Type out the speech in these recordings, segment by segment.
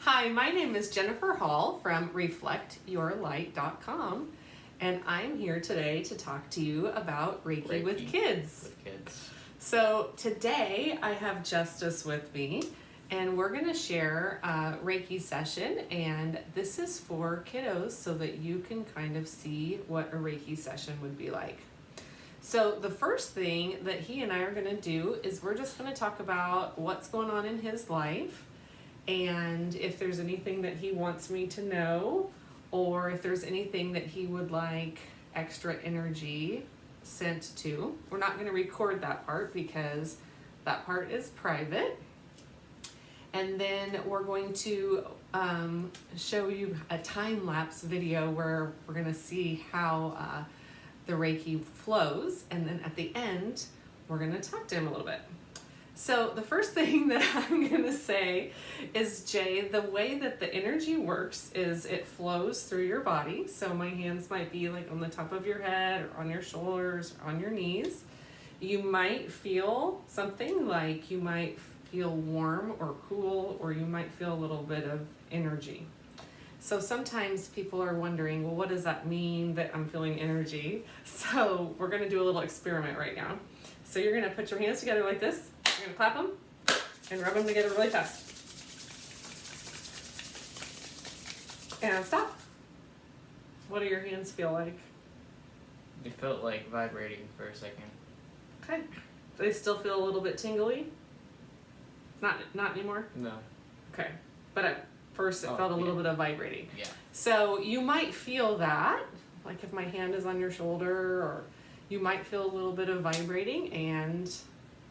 Hi, my name is Jennifer Hall from reflectyourlight.com, and I'm here today to talk to you about Reiki with kids. So today I have Justice with me, and we're going to share a Reiki session, and this is for kiddos so that you can kind of see what a Reiki session would be like. So the first thing that he and I are going to do is we're just going to talk about what's going on in his life, and if there's anything that he wants me to know, or if there's anything that he would like extra energy sent to. We're not going to record that part because that part is private. And then we're going to show you a time-lapse video where we're going to see how the Reiki flows. And then at the end, we're going to talk to him a little bit. So the first thing that I'm going to say is, Jay, the way that the energy works is it flows through your body. So my hands might be like on the top of your head or on your shoulders or on your knees. You might feel something like you might feel warm or cool, or you might feel a little bit of energy. So sometimes people are wondering, well, what does that mean that I'm feeling energy? So we're going to do a little experiment right now. So you're going to put your hands together like this. You're going to clap them and rub them together really fast. And stop. What do your hands feel like? They felt like vibrating for a second. Okay. They still feel a little bit tingly? Not anymore? No. Okay. But at first it felt a little bit of vibrating. Yeah. So you might feel that, like if my hand is on your shoulder, or you might feel a little bit of vibrating, and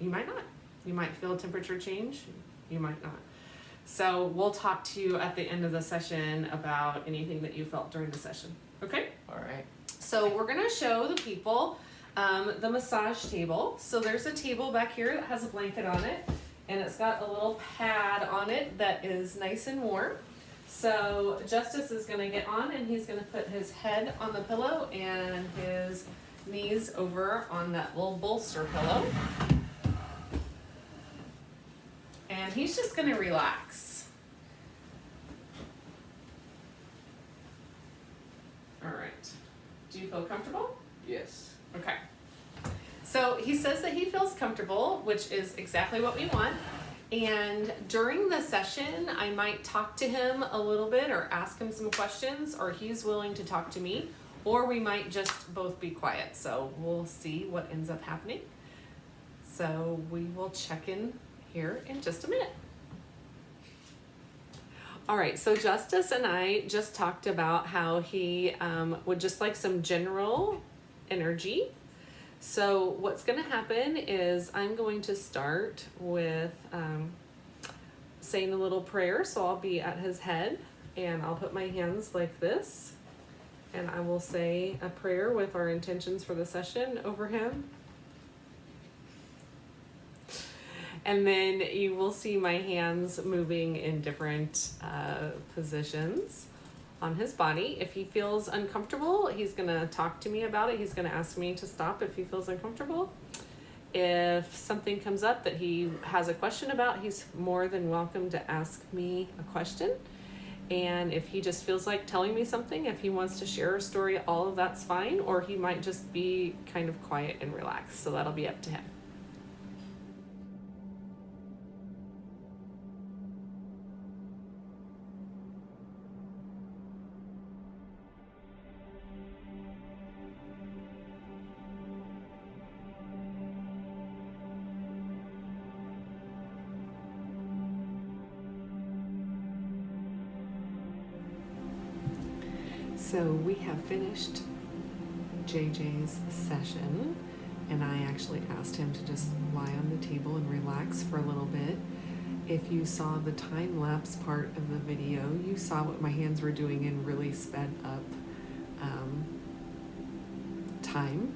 you might not. You might feel a temperature change, you might not. So we'll talk to you at the end of the session about anything that you felt during the session. Okay? All right. So we're going to show the people the massage table. So there's a table back here that has a blanket on it, and it's got a little pad on it that is nice and warm. So Justice is going to get on, and he's going to put his head on the pillow and his knees over on that little bolster pillow. And he's just going to relax. All right. Do you feel comfortable? Yes. Okay. So he says that he feels comfortable, which is exactly what we want. And during the session, I might talk to him a little bit or ask him some questions, or he's willing to talk to me, or we might just both be quiet. So we'll see what ends up happening. So we will check in here in just a minute. All right, so Justice and I just talked about how he would just like some general energy. So what's going to happen is I'm going to start with saying a little prayer. So I'll be at his head, and I'll put my hands like this, and I will say a prayer with our intentions for the session over him. And then you will see my hands moving in different positions on his body. If he feels uncomfortable, he's going to talk to me about it. He's going to ask me to stop if he feels uncomfortable. If something comes up that he has a question about, he's more than welcome to ask me a question. And if he just feels like telling me something, if he wants to share a story, all of that's fine. Or he might just be kind of quiet and relaxed. So that'll be up to him. So we have finished JJ's session, and I actually asked him to just lie on the table and relax for a little bit. If you saw the time-lapse part of the video, you saw what my hands were doing in really sped up time,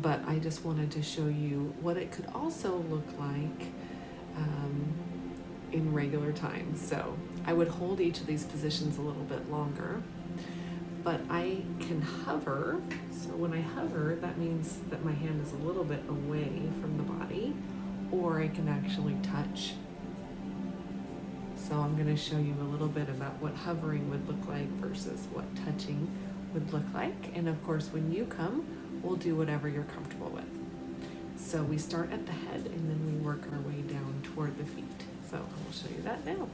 but I just wanted to show you what it could also look like in regular time. So I would hold each of these positions a little bit longer. But I can hover, so when I hover, that means that my hand is a little bit away from the body, or I can actually touch So I'm going to show you a little bit about what hovering would look like versus what touching would look like. And of course, when you come, we'll do whatever you're comfortable with. So we start at the head and then we work our way down toward the feet. So I will show you that now.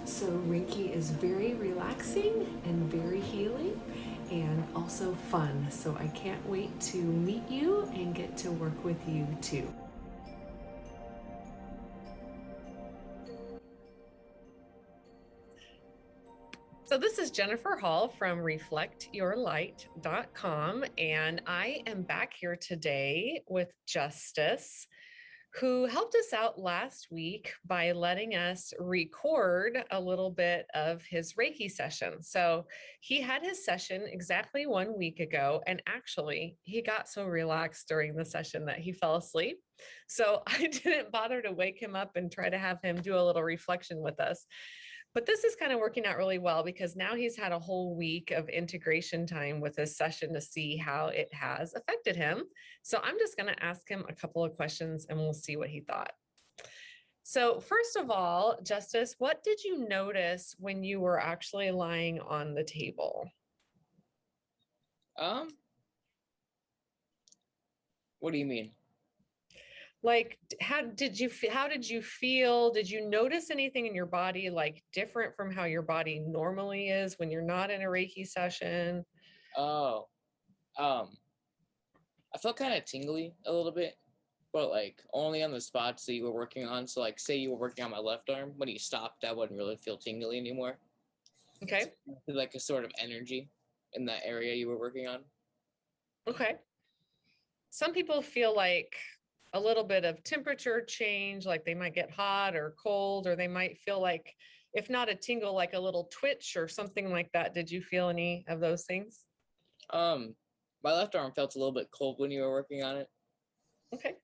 So Reiki is very relaxing and very healing and also fun. So I can't wait to meet you and get to work with you too. So this is Jennifer Hall from reflectyourlight.com, and I am back here today with Justice, who helped us out last week by letting us record a little bit of his Reiki session. So he had his session exactly 1 week ago, and actually he got so relaxed during the session that he fell asleep. So I didn't bother to wake him up and try to have him do a little reflection with us. But this is kind of working out really well because now he's had a whole week of integration time with this session to see how it has affected him. So I'm just going to ask him a couple of questions and we'll see what he thought. So first of all, Justice, what did you notice when you were actually lying on the table? What do you mean? Like, how did you feel? Did you notice anything in your body like different from how your body normally is when you're not in a Reiki session? Oh, I felt kind of tingly a little bit, but like only on the spots that you were working on. So like, say you were working on my left arm, when you stopped, I wouldn't really feel tingly anymore. Okay. So, like a sort of energy in that area you were working on. Okay. Some people feel like a little bit of temperature change, like they might get hot or cold, or they might feel like, if not a tingle, like a little twitch or something like that. Did you feel any of those things? My left arm felt a little bit cold when you were working on it. Okay.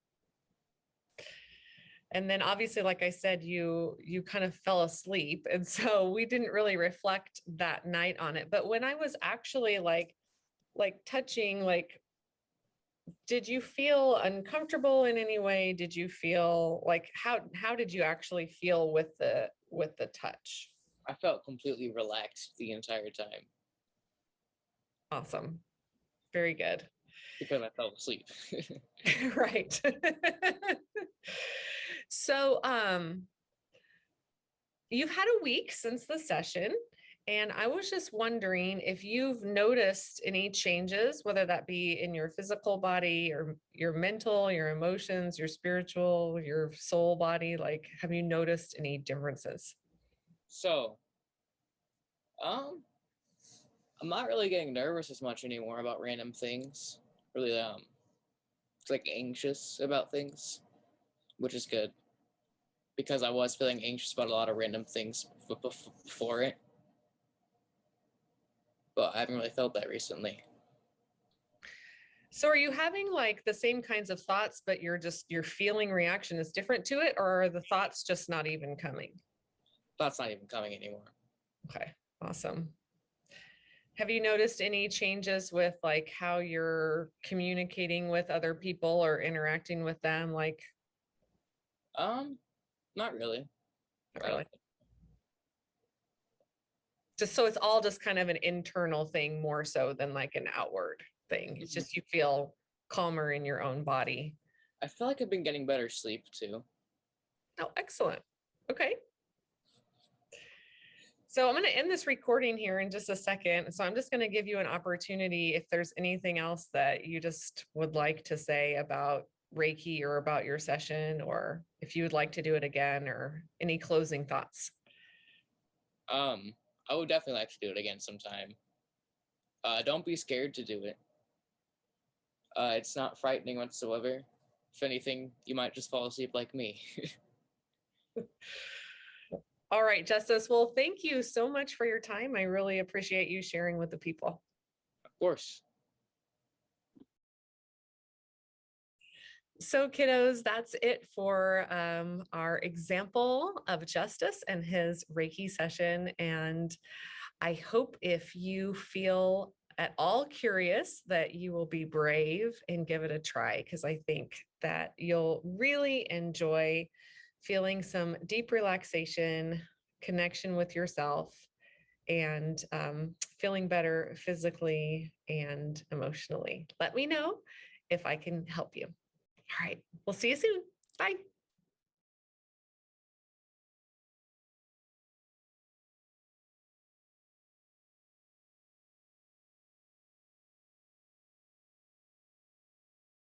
And then obviously, like I said, you kind of fell asleep. And so we didn't really reflect that night on it. But when I was actually like touching, like, did you feel uncomfortable in any way? Did you feel like how did you actually feel with the touch? I felt completely relaxed the entire time. Awesome. Very good. Because I fell asleep. Right. So you've had a week since the session, and I was just wondering if you've noticed any changes, whether that be in your physical body or your mental, your emotions, your spiritual, your soul body. Like, have you noticed any differences? So, I'm not really getting nervous as much anymore about random things. Really, it's like anxious about things, which is good because I was feeling anxious about a lot of random things before it, but I haven't really felt that recently. So are you having like the same kinds of thoughts, but your feeling reaction is different to it, or are the thoughts just not even coming? That's not even coming anymore. Okay, awesome. Have you noticed any changes with like how you're communicating with other people or interacting with them? Like, Not really. not really. Just so it's all just kind of an internal thing more so than like an outward thing. It's just you feel calmer in your own body. I feel like I've been getting better sleep too. Oh, excellent. Okay. So I'm going to end this recording here in just a second. So I'm just going to give you an opportunity if there's anything else that you just would like to say about Reiki or about your session, or if you would like to do it again, or any closing thoughts. I would definitely like to do it again sometime. Don't be scared to do it. It's not frightening whatsoever. If anything, you might just fall asleep like me. All right, Justice. Well, thank you so much for your time. I really appreciate you sharing with the people. Of course. So kiddos, that's it for our example of Justice and his Reiki session. And I hope if you feel at all curious that you will be brave and give it a try, because I think that you'll really enjoy feeling some deep relaxation, connection with yourself, and feeling better physically and emotionally. Let me know if I can help you. All right, we'll see you soon. Bye.